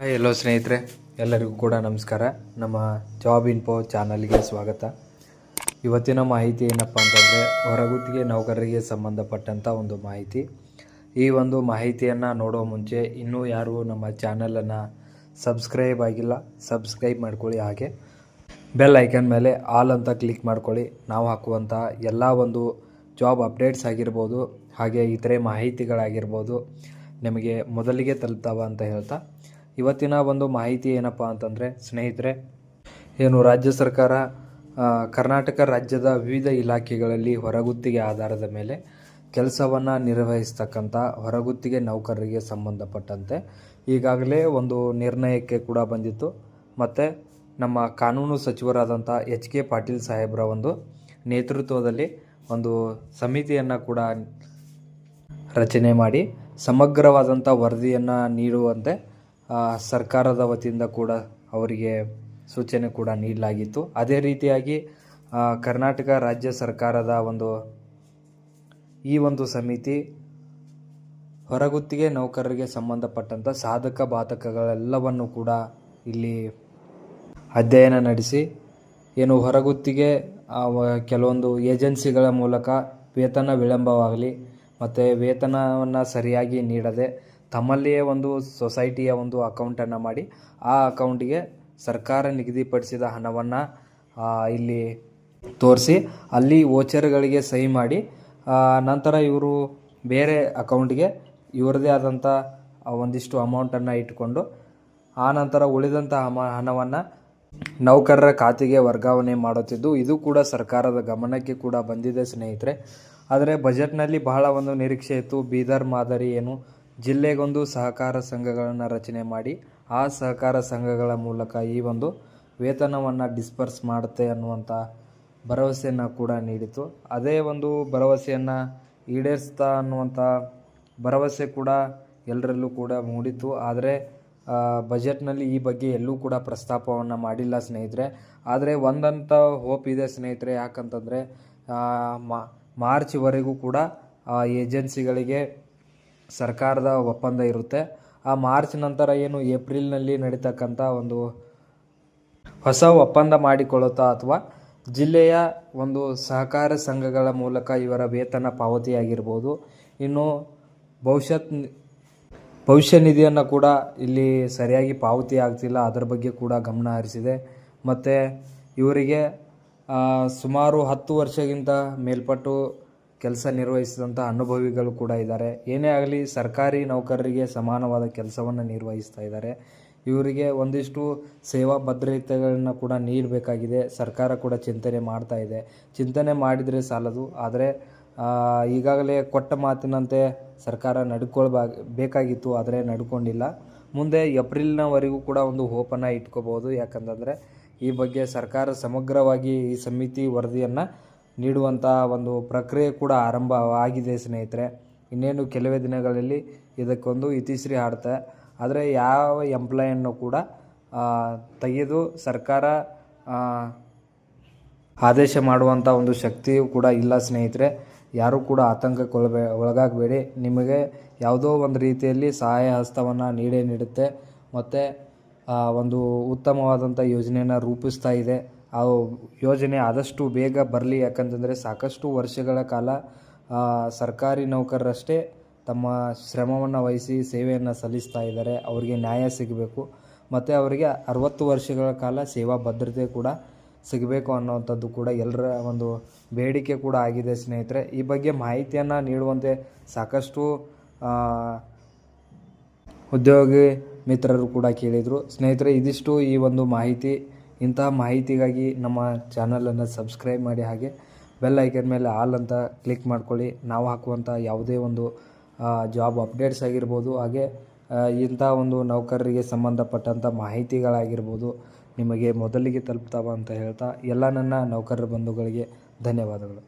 ಎಲ್ಲೋ ಸ್ನೇಹಿತರೆ, ಎಲ್ಲರಿಗೂ ಕೂಡ ನಮಸ್ಕಾರ. ನಮ್ಮ ಜಾಬ್ ಇನ್ಫೋ ಚಾನಲ್ಗೆ ಸ್ವಾಗತ. ಇವತ್ತಿನ ಮಾಹಿತಿ ಏನಪ್ಪ ಅಂತಂದರೆ, ಹೊರಗುತ್ತಿಗೆ ನೌಕರರಿಗೆ ಸಂಬಂಧಪಟ್ಟಂಥ ಒಂದು ಮಾಹಿತಿ. ಈ ಒಂದು ಮಾಹಿತಿಯನ್ನು ನೋಡೋ ಮುಂಚೆ ಇನ್ನೂ ಯಾರು ನಮ್ಮ ಚಾನಲನ್ನು ಸಬ್ಸ್ಕ್ರೈಬ್ ಆಗಿಲ್ಲ, ಸಬ್ಸ್ಕ್ರೈಬ್ ಮಾಡ್ಕೊಳ್ಳಿ. ಹಾಗೆ ಬೆಲ್ ಐಕನ್ ಮೇಲೆ ಆಲ್ ಅಂತ ಕ್ಲಿಕ್ ಮಾಡ್ಕೊಳ್ಳಿ. ನಾವು ಹಾಕುವಂಥ ಎಲ್ಲ ಒಂದು ಜಾಬ್ ಅಪ್ಡೇಟ್ಸ್ ಆಗಿರ್ಬೋದು, ಹಾಗೆ ಇತರೆ ಮಾಹಿತಿಗಳಾಗಿರ್ಬೋದು ನಿಮಗೆ ಮೊದಲಿಗೆ ತಲುಪ್ತಾವ ಅಂತ ಹೇಳ್ತಾ, ಇವತ್ತಿನ ಒಂದು ಮಾಹಿತಿ ಏನಪ್ಪ ಅಂತಂದರೆ ಸ್ನೇಹಿತರೆ, ಏನು ರಾಜ್ಯ ಸರ್ಕಾರ ಕರ್ನಾಟಕ ರಾಜ್ಯದ ವಿವಿಧ ಇಲಾಖೆಗಳಲ್ಲಿ ಹೊರಗುತ್ತಿಗೆ ಆಧಾರದ ಮೇಲೆ ಕೆಲಸವನ್ನು ನಿರ್ವಹಿಸ್ತಕ್ಕಂಥ ಹೊರಗುತ್ತಿಗೆ ನೌಕರರಿಗೆ ಸಂಬಂಧಪಟ್ಟಂತೆ ಈಗಾಗಲೇ ಒಂದು ನಿರ್ಣಯಕ್ಕೆ ಕೂಡ ಬಂದಿತ್ತು. ಮತ್ತು ನಮ್ಮ ಕಾನೂನು ಸಚಿವರಾದಂಥ HK ಪಾಟೀಲ್ ಸಾಹೇಬರ ಒಂದು ನೇತೃತ್ವದಲ್ಲಿ ಒಂದು ಸಮಿತಿಯನ್ನು ಕೂಡ ರಚನೆ ಮಾಡಿ ಸಮಗ್ರವಾದಂಥ ವರದಿಯನ್ನು ನೀಡುವಂತೆ ಸರ್ಕಾರದ ವತಿಯಿಂದ ಕೂಡ ಅವರಿಗೆ ಸೂಚನೆ ಕೂಡ ನೀಡಲಾಗಿತ್ತು. ಅದೇ ರೀತಿಯಾಗಿ ಕರ್ನಾಟಕ ರಾಜ್ಯ ಸರ್ಕಾರದ ಈ ಒಂದು ಸಮಿತಿ ಹೊರಗುತ್ತಿಗೆ ನೌಕರರಿಗೆ ಸಂಬಂಧಪಟ್ಟಂಥ ಸಾಧಕ ಬಾಧಕಗಳೆಲ್ಲವನ್ನು ಕೂಡ ಇಲ್ಲಿ ಅಧ್ಯಯನ ನಡೆಸಿ, ಏನು ಹೊರಗುತ್ತಿಗೆ ಕೆಲವೊಂದು ಏಜೆನ್ಸಿಗಳ ಮೂಲಕ ವೇತನ ವಿಳಂಬವಾಗಲಿ ಮತ್ತು ವೇತನವನ್ನು ಸರಿಯಾಗಿ ನೀಡದೆ ತಮ್ಮಲ್ಲಿಯೇ ಒಂದು ಸೊಸೈಟಿಯ ಒಂದು ಅಕೌಂಟನ್ನು ಮಾಡಿ ಆ ಅಕೌಂಟಿಗೆ ಸರ್ಕಾರ ನಿಗದಿಪಡಿಸಿದ ಹಣವನ್ನು ಇಲ್ಲಿ ತೋರಿಸಿ ಅಲ್ಲಿ ವೋಚರ್ಗಳಿಗೆ ಸಹಿ ಮಾಡಿ ನಂತರ ಇವರು ಬೇರೆ ಅಕೌಂಟಿಗೆ ಇವರದೇ ಆದಂಥ ಒಂದಿಷ್ಟು ಅಮೌಂಟನ್ನು ಇಟ್ಕೊಂಡು ಆ ನಂತರ ಉಳಿದಂಥ ಹಣವನ್ನು ನೌಕರರ ಖಾತೆಗೆ ವರ್ಗಾವಣೆ ಮಾಡುತ್ತಿದ್ದು, ಇದು ಕೂಡ ಸರ್ಕಾರದ ಗಮನಕ್ಕೆ ಕೂಡ ಬಂದಿದೆ ಸ್ನೇಹಿತರೆ. ಆದರೆ ಬಜೆಟ್ನಲ್ಲಿ ಬಹಳ ಒಂದು ನಿರೀಕ್ಷೆ ಇತ್ತು. ಬೀದರ್ ಮಾದರಿ ಏನು ಜಿಲ್ಲೆಗೊಂದು ಸಹಕಾರ ಸಂಘಗಳನ್ನು ರಚನೆ ಮಾಡಿ ಆ ಸಹಕಾರ ಸಂಘಗಳ ಮೂಲಕ ಈ ಒಂದು ವೇತನವನ್ನು ಡಿಸ್ಪರ್ಸ್ ಮಾಡುತ್ತೆ ಅನ್ನುವಂಥ ಭರವಸೆಯನ್ನು ಕೂಡ ನೀಡಿತು. ಅದೇ ಒಂದು ಭರವಸೆಯನ್ನು ಈಡೇರಿಸ್ತಾ ಅನ್ನುವಂಥ ಭರವಸೆ ಕೂಡ ಎಲ್ಲರಲ್ಲೂ ಕೂಡ ಮೂಡಿತು. ಆದರೆ ಬಜೆಟ್ನಲ್ಲಿ ಈ ಬಗ್ಗೆ ಎಲ್ಲೂ ಕೂಡ ಪ್ರಸ್ತಾಪವನ್ನು ಮಾಡಿಲ್ಲ ಸ್ನೇಹಿತರೆ. ಆದರೆ ಒಂದಂಥ ಹೋಪ್ ಇದೆ ಸ್ನೇಹಿತರೆ. ಯಾಕಂತಂದರೆ ಮಾರ್ಚ್ವರೆಗೂ ಕೂಡ ಏಜೆನ್ಸಿಗಳಿಗೆ ಸರ್ಕಾರದ ಒಪ್ಪಂದ ಇರುತ್ತೆ. ಆ ಮಾರ್ಚ್ ನಂತರ ಏನು ಏಪ್ರಿಲ್ನಲ್ಲಿ ನಡೀತಕ್ಕಂಥ ಒಂದು ಹೊಸ ಒಪ್ಪಂದ ಮಾಡಿಕೊಳ್ಳುತ್ತಾ ಅಥವಾ ಜಿಲ್ಲೆಯ ಒಂದು ಸಹಕಾರ ಸಂಘಗಳ ಮೂಲಕ ಇವರ ವೇತನ ಪಾವತಿಯಾಗಿರ್ಬೋದು, ಇನ್ನು ಭವಿಷ್ಯ ನಿಧಿಯನ್ನು ಕೂಡ ಇಲ್ಲಿ ಸರಿಯಾಗಿ ಪಾವತಿ ಆಗ್ತಿಲ್ಲ, ಅದರ ಬಗ್ಗೆ ಕೂಡ ಗಮನ ಹರಿಸಿದೆ. ಮತ್ತು ಇವರಿಗೆ ಸುಮಾರು 10 ವರ್ಷಕ್ಕಿಂತ ಮೇಲ್ಪಟ್ಟು ಕೆಲಸ ನಿರ್ವಹಿಸಿದಂಥ ಅನುಭವಿಗಳು ಕೂಡ ಇದ್ದಾರೆ. ಏನೇ ಆಗಲಿ ಸರ್ಕಾರಿ ನೌಕರರಿಗೆ ಸಮಾನವಾದ ಕೆಲಸವನ್ನು ನಿರ್ವಹಿಸ್ತಾ ಇದ್ದಾರೆ. ಇವರಿಗೆ ಒಂದಿಷ್ಟು ಸೇವಾ ಭದ್ರತೆಗಳನ್ನು ಕೂಡ ನೀಡಬೇಕಾಗಿದೆ. ಸರ್ಕಾರ ಕೂಡ ಚಿಂತನೆ ಮಾಡ್ತಾ ಇದೆ. ಚಿಂತನೆ ಮಾಡಿದರೆ ಸಾಲದು. ಆದರೆ ಈಗಾಗಲೇ ಕೊಟ್ಟ ಮಾತಿನಂತೆ ಸರ್ಕಾರ ಬೇಕಾಗಿತ್ತು, ಆದರೆ ನಡ್ಕೊಂಡಿಲ್ಲ. ಮುಂದೆ ಏಪ್ರಿಲ್ನವರೆಗೂ ಕೂಡ ಒಂದು ಹೋಪನ್ನು ಇಟ್ಕೋಬೋದು. ಯಾಕಂತಂದರೆ ಈ ಬಗ್ಗೆ ಸರ್ಕಾರ ಸಮಗ್ರವಾಗಿ ಈ ಸಮಿತಿ ವರದಿಯನ್ನು ನೀಡುವಂಥ ಒಂದು ಪ್ರಕ್ರಿಯೆ ಕೂಡ ಆರಂಭ ಆಗಿದೆ ಸ್ನೇಹಿತರೆ. ಇನ್ನೇನು ಕೆಲವೇ ದಿನಗಳಲ್ಲಿ ಇದಕ್ಕೊಂದು ಇತಿಶ್ರೀ ಹಾಡುತ್ತೆ. ಆದರೆ ಯಾವ ಎಂಪ್ಲಾಯನ್ನು ಕೂಡ ತೆಗೆದು ಸರ್ಕಾರ ಆದೇಶ ಮಾಡುವಂಥ ಒಂದು ಶಕ್ತಿಯೂ ಕೂಡ ಇಲ್ಲ ಸ್ನೇಹಿತರೆ. ಯಾರೂ ಕೂಡ ಆತಂಕಕ್ಕೆ ಒಳಗಾಗಬೇಡಿ. ನಿಮಗೆ ಯಾವುದೋ ಒಂದು ರೀತಿಯಲ್ಲಿ ಸಹಾಯ ಹಸ್ತವನ್ನು ನೀಡುತ್ತೆ. ಮತ್ತು ಒಂದು ಉತ್ತಮವಾದಂಥ ಯೋಜನೆಯನ್ನು ರೂಪಿಸ್ತಾ ಇದೆ. ಆ ಯೋಜನೆ ಆದಷ್ಟು ಬೇಗ ಬರಲಿ. ಯಾಕಂತಂದರೆ ಸಾಕಷ್ಟು ವರ್ಷಗಳ ಕಾಲ ಸರ್ಕಾರಿ ನೌಕರರಷ್ಟೇ ತಮ್ಮ ಶ್ರಮವನ್ನು ವಹಿಸಿ ಸೇವೆಯನ್ನು ಸಲ್ಲಿಸ್ತಾ ಇದ್ದಾರೆ. ಅವರಿಗೆ ನ್ಯಾಯ ಸಿಗಬೇಕು ಮತ್ತು ಅವರಿಗೆ 60 ವರ್ಷಗಳ ಕಾಲ ಸೇವಾ ಭದ್ರತೆ ಕೂಡ ಸಿಗಬೇಕು ಅನ್ನೋವಂಥದ್ದು ಕೂಡ ಎಲ್ಲರ ಒಂದು ಬೇಡಿಕೆ ಕೂಡ ಆಗಿದೆ ಸ್ನೇಹಿತರೆ. ಈ ಬಗ್ಗೆ ಮಾಹಿತಿಯನ್ನು ನೀಡುವಂತೆ ಸಾಕಷ್ಟು ಉದ್ಯೋಗಿ ಮಿತ್ರರು ಕೂಡ ಕೇಳಿದರು ಸ್ನೇಹಿತರೆ. ಇದಿಷ್ಟು ಈ ಒಂದು ಮಾಹಿತಿ. ಇಂತಹ ಮಾಹಿತಿಗಾಗಿ ನಮ್ಮ ಚಾನಲನ್ನು ಸಬ್ಸ್ಕ್ರೈಬ್ ಮಾಡಿ, ಹಾಗೆ ಬೆಲ್ ಐಕನ್ ಮೇಲೆ ಆಲ್ ಅಂತ ಕ್ಲಿಕ್ ಮಾಡ್ಕೊಳ್ಳಿ. ನಾವು ಹಾಕುವಂಥ ಯಾವುದೇ ಒಂದು ಜಾಬ್ ಅಪ್ಡೇಟ್ಸ್ ಆಗಿರ್ಬೋದು, ಹಾಗೆ ಇಂಥ ಒಂದು ನೌಕರರಿಗೆ ಸಂಬಂಧಪಟ್ಟಂಥ ಮಾಹಿತಿಗಳಾಗಿರ್ಬೋದು ನಿಮಗೆ ಮೊದಲಿಗೆ ತಲುಪ್ತಾವ ಅಂತ ಹೇಳ್ತಾ ಎಲ್ಲ ನನ್ನ ನೌಕರರ ಬಂಧುಗಳಿಗೆ ಧನ್ಯವಾದಗಳು.